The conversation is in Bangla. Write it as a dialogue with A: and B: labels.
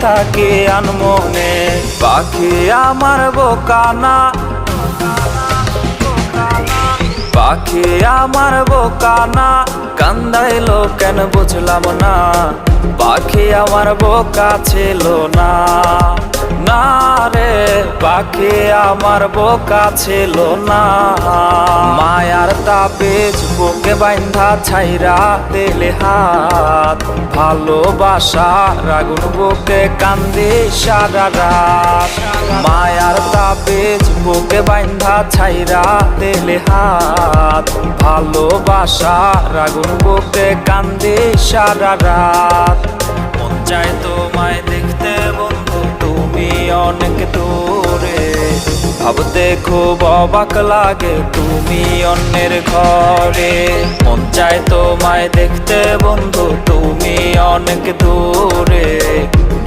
A: থাকে আনমনে। পাখি আমার বোকানা, পাখি আমার বোকানা, কান্দাইলো কেন বুঝলাম না। পাখি আমার বোকা ছিল না, না রে পাখি আমার বোকা ছিল না। মায়ার তাবিজ বুকে বাইন্ধা ছাইরা দিলে হাত, ভালোবাসার আগুন বুকে কান্দি সারা রাত। মায়ার তাবিজ বুকে বাইন্ধা ছাইরা দিলে হাত, ভালোবাসার আগুন বুকে কান্দি সারা রাত। মন চায় তোমায় দেখতে বন্ধু তুমি অনেক দূরে, ভাবতে খুব অবাক লাগে তুমি অন্যের ঘরে। মন চায় তোমায় দেখতে বন্ধু তুমি অনেক দূরে,